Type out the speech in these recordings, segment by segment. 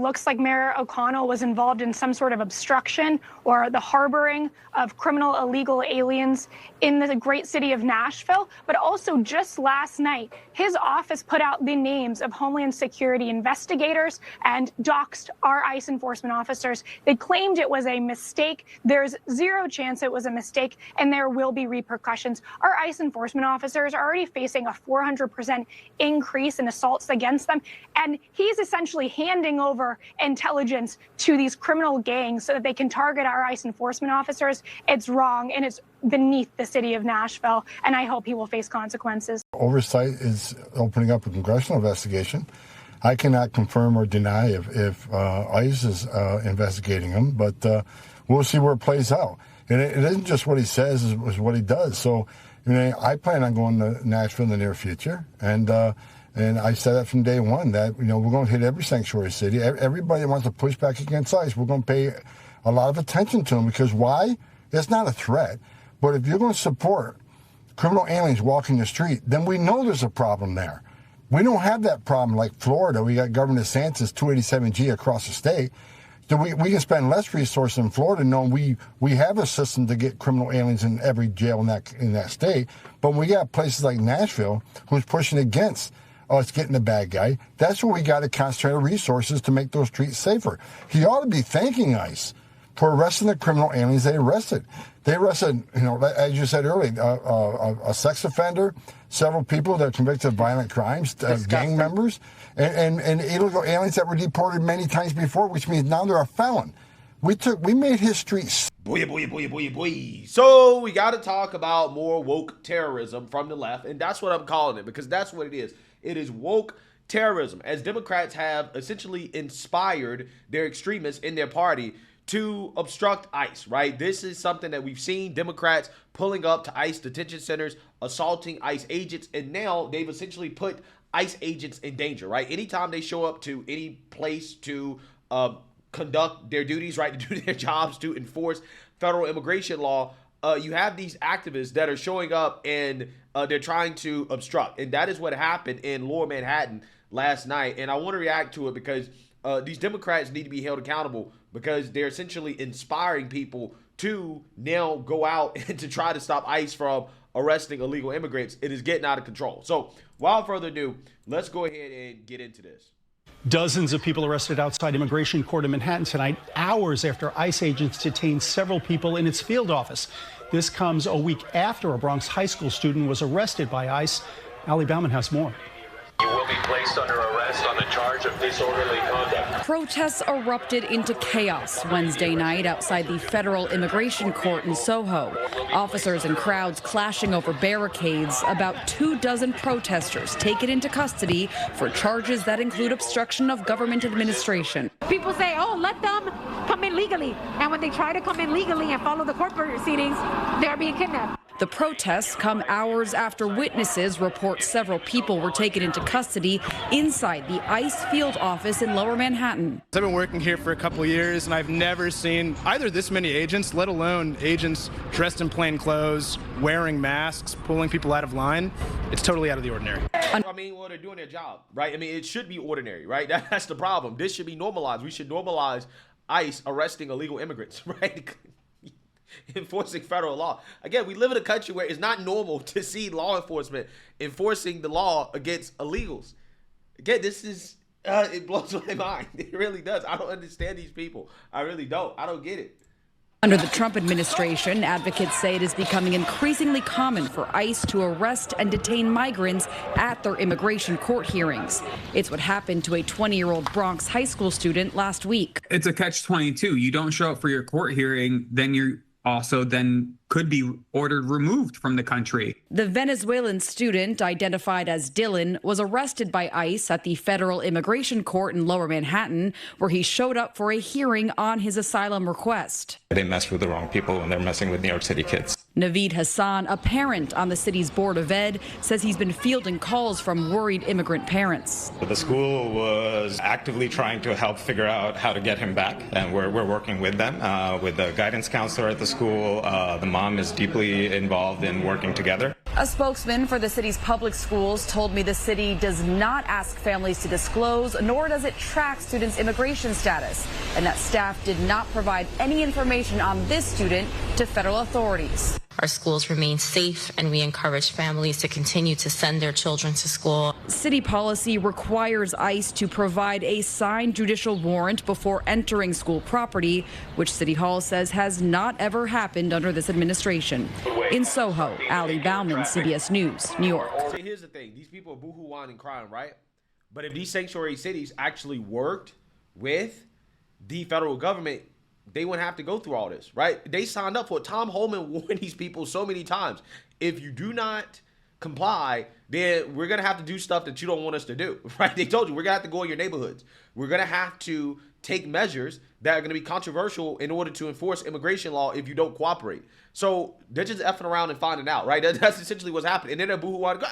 looks like Mayor O'Connell was involved in some sort of obstruction or the harboring of criminal illegal aliens in the great city of Nashville. But also just last night, his office put out the names of Homeland Security investigators and doxed our ICE enforcement officers. They claimed it was a mistake. There's zero chance it was a mistake, and there will be repercussions. Our ICE enforcement officers are already facing a 400% increase in assaults against them, and he's essentially handing over intelligence to these criminal gangs so that they can target our ICE enforcement officers. It's wrong, and it's beneath the city of Nashville, and I hope he will face consequences. Oversight is opening up a congressional investigation. I cannot confirm or deny if ICE is investigating him, but we'll see where it plays out. And it isn't just what he says, it's what he does. So, I plan on going to Nashville in the near future, and I said that from day one, that, we're going to hit every sanctuary city. Everybody that wants to push back against ICE, we're going to pay a lot of attention to them, because why? It's not a threat. But if you're going to support criminal aliens walking the street, then we know there's a problem there. We don't have that problem like Florida. We got Governor DeSantis 287G across the state. So we can spend less resources in Florida knowing we have a system to get criminal aliens in every jail in that state. But when we got places like Nashville who's pushing against us getting the bad guy, that's where we got to concentrate our resources to make those streets safer. He ought to be thanking ICE for arresting the criminal aliens they arrested. They arrested, as you said earlier, a sex offender, several people that are convicted of violent crimes, gang members, and illegal aliens that were deported many times before, which means now they're a felon. We made his streets. Boy. So we got to talk about more woke terrorism from the left, and that's what I'm calling it, because that's what it is. It is woke terrorism, as Democrats have essentially inspired their extremists in their party to obstruct ICE, right? This is something that we've seen Democrats pulling up to ICE detention centers, assaulting ICE agents, and now they've essentially put ICE agents in danger, right? Anytime they show up to any place to conduct their duties, right, to do their jobs, to enforce federal immigration law, you have these activists that are showing up and they're trying to obstruct. And that is what happened in Lower Manhattan last night. And I want to react to it because these Democrats need to be held accountable, because they're essentially inspiring people to now go out and to try to stop ICE from arresting illegal immigrants. It is getting out of control. So without further ado, let's go ahead and get into this. Dozens of people arrested outside Immigration Court in Manhattan tonight, hours after ICE agents detained several people in its field office. This comes a week after a Bronx high school student was arrested by ICE. Ali Bauman has more. You will be placed under arrest on the charge of disorderly conduct. Protests erupted into chaos Wednesday night outside the federal immigration court in Soho. Officers and crowds clashing over barricades. About 24 protesters taken into custody for charges that include obstruction of government administration. People say, oh, let them come in legally. And when they try to come in legally and follow the court proceedings, they're being kidnapped. The protests come hours after witnesses report several people were taken into custody inside the ICE field office in Lower Manhattan. I've been working here for a couple of years, and I've never seen either this many agents, let alone agents dressed in plain clothes, wearing masks, pulling people out of line. It's totally out of the ordinary. I mean, well, they're doing their job, right? I mean, it should be ordinary, right? That's the problem. This should be normalized. We should normalize ICE arresting illegal immigrants, right? Enforcing federal law. Again, we live in a country where it's not normal to see law enforcement enforcing the law against illegals. Again, this is, it blows my mind. It really does. I don't understand these people. I really don't. I don't get it. Under the Trump administration, advocates say it is becoming increasingly common for ICE to arrest and detain migrants at their immigration court hearings. It's what happened to a 20-year-old Bronx high school student last week. It's a catch-22. You don't show up for your court hearing, then you're also then could be ordered removed from the country. The Venezuelan student, identified as Dylan, was arrested by ICE at the federal immigration court in Lower Manhattan, where he showed up for a hearing on his asylum request. They mess with the wrong people when they're messing with New York City kids. Naveed Hassan, a parent on the city's Board of Ed, says he's been fielding calls from worried immigrant parents. The school was actively trying to help figure out how to get him back, and we're working with them, with the guidance counselor at the school. The mom is deeply involved in working together. A spokesman for the city's public schools told me the city does not ask families to disclose, nor does it track students' immigration status, and that staff did not provide any information on this student to federal authorities. Our schools remain safe, and we encourage families to continue to send their children to school. City policy requires ICE to provide a signed judicial warrant before entering school property, which City Hall says has not ever happened under this administration. In Soho, Ali Bauman, CBS News, New York. See, here's the thing. These people are boo-hoo-whining and crying, right? But if these sanctuary cities actually worked with the federal government, they wouldn't have to go through all this, right? They signed up for it. Tom Holman warned these people so many times. If you do not comply, then we're going to have to do stuff that you don't want us to do, right? They told you we're going to have to go in your neighborhoods. We're going to have to take measures that are going to be controversial in order to enforce immigration law if you don't cooperate. So they're just effing around and finding out, right? That's essentially what's happening. And then they're boo-hoo-whining,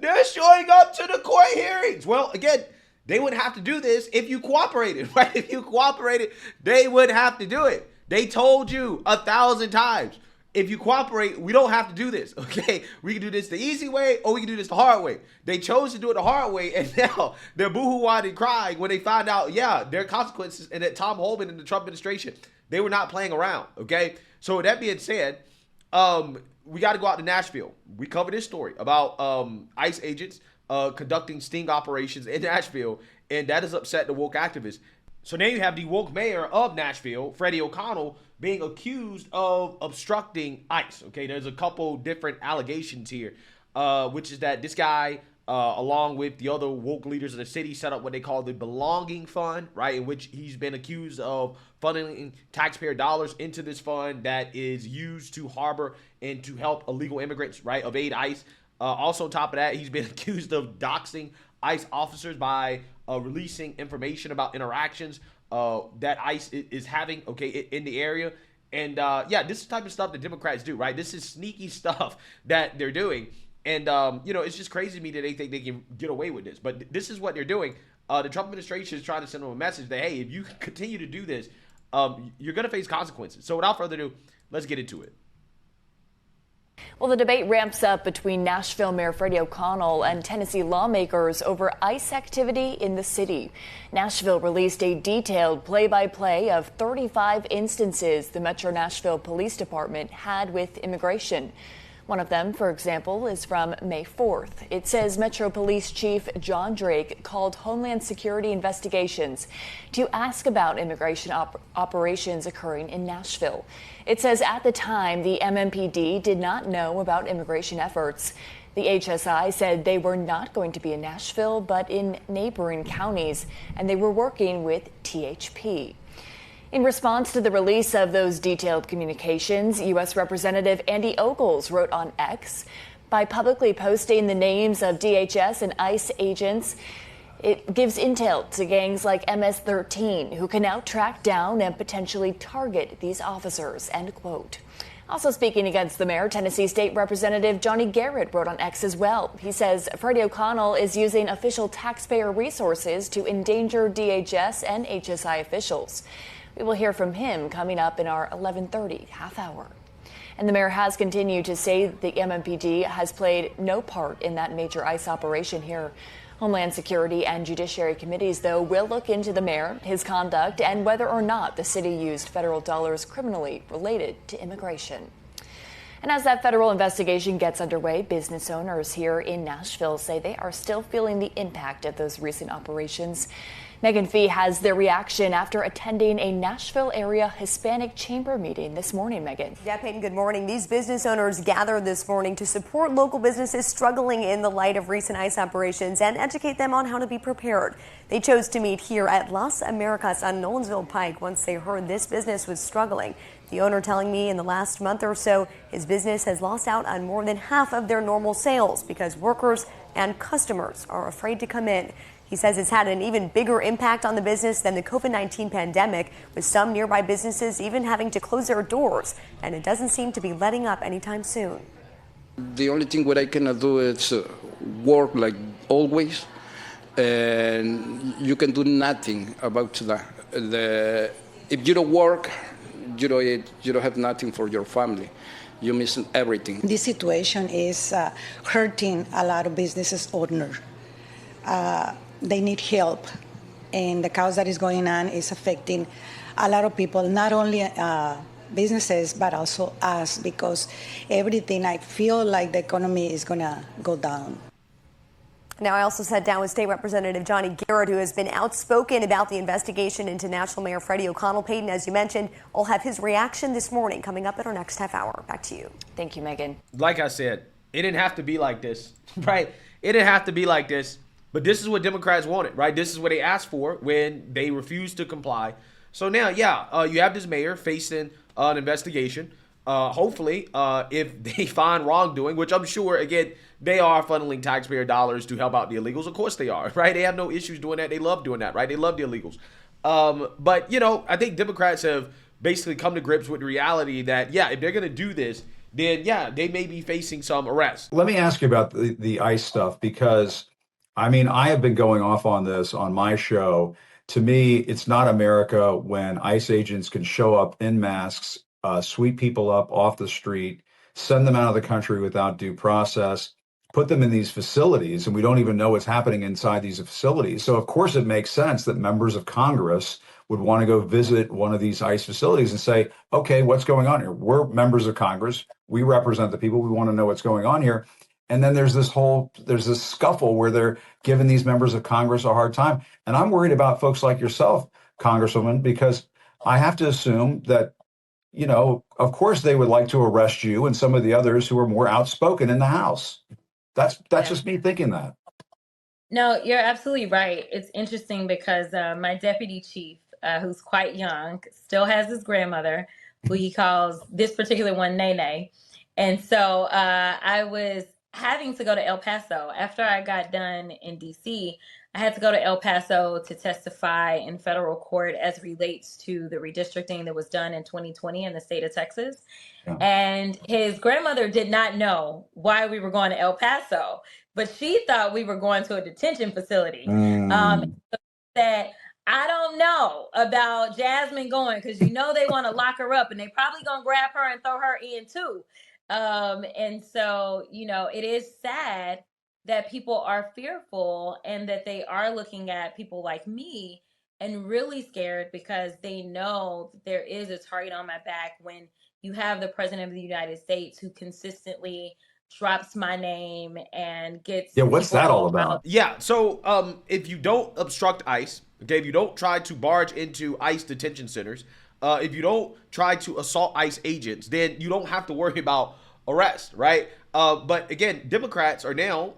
they're showing up to the court hearings. Well, again, they wouldn't have to do this if you cooperated, right? If you cooperated, they would have to do it. They told you 1,000 times. If you cooperate, we don't have to do this, okay? We can do this the easy way or we can do this the hard way. They chose to do it the hard way, and now they're boo-hoo-whining and crying when they find out, yeah, there are consequences, and that Tom Holman and the Trump administration, they were not playing around, okay? So with that being said, we got to go out to Nashville. We covered this story about ICE agents conducting sting operations in Nashville, and that has upset the woke activists. So now you have the woke mayor of Nashville, Freddie O'Connell, being accused of obstructing ICE. Okay, there's a couple different allegations here, which is that this guy, along with the other woke leaders of the city, set up what they call the Belonging Fund, right, in which he's been accused of funneling taxpayer dollars into this fund that is used to harbor and to help illegal immigrants, right, evade ICE. Also, on top of that, he's been accused of doxing ICE officers by releasing information about interactions that ICE is having, okay, in the area. And yeah, this is the type of stuff that Democrats do, right? This is sneaky stuff that they're doing. And, you know, it's just crazy to me that they think they can get away with this. But this is what they're doing. The Trump administration is trying to send them a message that, hey, if you continue to do this, you're going to face consequences. So without further ado, let's get into it. Well, the debate ramps up between Nashville Mayor Freddie O'Connell and Tennessee lawmakers over ICE activity in the city. Nashville released a detailed play-by-play of 35 instances the Metro Nashville Police Department had with immigration. One of them, for example, is from May 4th. It says Metro Police Chief John Drake called Homeland Security investigations to ask about immigration operations occurring in Nashville. It says at the time, the MMPD did not know about immigration efforts. The HSI said they were not going to be in Nashville, but in neighboring counties, and they were working with THP. In response to the release of those detailed communications, U.S. Representative Andy Ogles wrote on X, by publicly posting the names of DHS and ICE agents, it gives intel to gangs like MS-13, who can now track down and potentially target these officers, end quote. Also speaking against the mayor, Tennessee State Representative Johnny Garrett wrote on X as well. He says Freddie O'Connell is using official taxpayer resources to endanger DHS and HSI officials. We will hear from him coming up in our 11:30 half hour. And the mayor has continued to say the MMPD has played no part in that major ICE operation here. Homeland Security and Judiciary Committees, though, will look into the mayor, his conduct, and whether or not the city used federal dollars criminally related to immigration. And as that federal investigation gets underway, business owners here in Nashville say they are still feeling the impact of those recent operations. Megan Fee has their reaction after attending a Nashville area Hispanic chamber meeting this morning. Megan. Yeah, Peyton, good morning. These business owners gathered this morning to support local businesses struggling in the light of recent ICE operations and educate them on how to be prepared. They chose to meet here at Las Americas on Nolensville Pike once they heard this business was struggling. The owner telling me in the last month or so, his business has lost out on more than half of their normal sales because workers and customers are afraid to come in. He says it's had an even bigger impact on the business than the COVID-19 pandemic, with some nearby businesses even having to close their doors, and it doesn't seem to be letting up anytime soon. The only thing what I cannot do is work like always, and you can do nothing about that. If you don't work, you don't eat, you don't have nothing for your family. you miss everything. This situation is hurting a lot of businesses owners. They need help, and the chaos that is going on is affecting a lot of people, not only businesses, but also us, because everything, I feel like the economy is going to go down. Now, I also sat down with State Representative Johnny Garrett, who has been outspoken about the investigation into Nashville Mayor Freddie O'Connell. Peyton, as you mentioned, will have his reaction this morning coming up in our next half hour. Back to you. Thank you, Megan. Like I said, it didn't have to be like this, right? It didn't have to be like this, but this is what Democrats wanted, right? This is what they asked for when they refused to comply. So now, you have this mayor facing an investigation. Hopefully, if they find wrongdoing, which I'm sure, again, they are funneling taxpayer dollars to help out the illegals. Of course they are, right? They have no issues doing that. They love doing that, right? They love the illegals. But, I think Democrats have basically come to grips with the reality that, if they're going to do this, then, they may be facing some arrest. Let me ask you about the ICE stuff, because, I have been going off on this on my show. To me, it's not America when ICE agents can show up in masks, sweep people up off the street, send them out of the country without due process, put them in these facilities, and we don't even know what's happening inside these facilities. So, of course, it makes sense that members of Congress would want to go visit one of these ICE facilities and say, okay, what's going on here? We're members of Congress. We represent the people. We want to know what's going on here. And then there's this scuffle where they're giving these members of Congress a hard time. And I'm worried about folks like yourself, Congresswoman, because I have to assume that, of course they would like to arrest you and some of the others who are more outspoken in the House. That's just me thinking that. No, you're absolutely right. It's interesting because my deputy chief, who's quite young, still has his grandmother, who he calls this particular one Nene. And so I was having to go to El Paso. After I got done in DC, I had to go to El Paso to testify in federal court as relates to the redistricting that was done in 2020 in the state of Texas. Yeah. And his grandmother did not know why we were going to El Paso, but she thought we were going to a detention facility. That I don't know about Jasmine going, because they want to lock her up and they probably going to grab her and throw her in too. And so, it is sad that people are fearful and that they are looking at people like me and really scared, because they know that there is a target on my back when you have the president of the United States who consistently drops my name and gets... Yeah, what's that all about? Yeah, so if you don't obstruct ICE, okay, if you don't try to barge into ICE detention centers, if you don't try to assault ICE agents, then you don't have to worry about arrest, right? But again, Democrats are now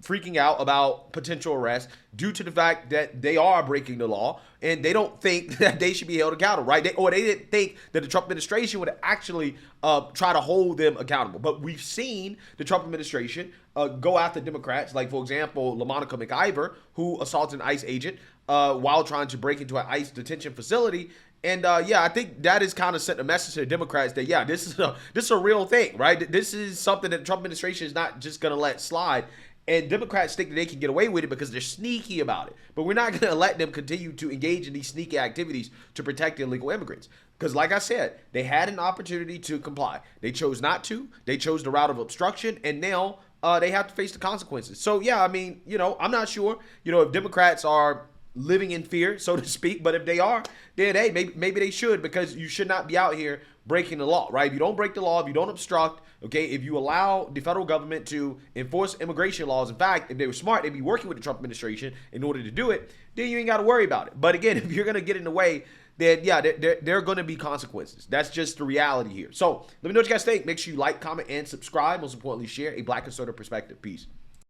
freaking out about potential arrest due to the fact that they are breaking the law, and they don't think that they should be held accountable, right? They didn't think that the Trump administration would actually try to hold them accountable. But we've seen the Trump administration go after Democrats, like, for example, LaMonica McIver, who assaulted an ICE agent while trying to break into an ICE detention facility. And I think that is kind of sent a message to the Democrats that, this is a real thing, right? This is something that the Trump administration is not just going to let slide. And Democrats think that they can get away with it because they're sneaky about it. But we're not going to let them continue to engage in these sneaky activities to protect illegal immigrants. Because like I said, they had an opportunity to comply. They chose not to. They chose the route of obstruction. And now they have to face the consequences. So, I'm not sure, if Democrats are living in fear, so to speak. But if they are, then, hey, maybe they should, because you should not be out here breaking the law, right? If you don't break the law, if you don't obstruct, okay, if you allow the federal government to enforce immigration laws, in fact, if they were smart, they'd be working with the Trump administration in order to do it, then you ain't got to worry about it. But again, if you're going to get in the way, then there are going to be consequences. That's just the reality here. So let me know what you guys think. Make sure you like, comment, and subscribe. Most importantly, share a Black conservative perspective. Peace.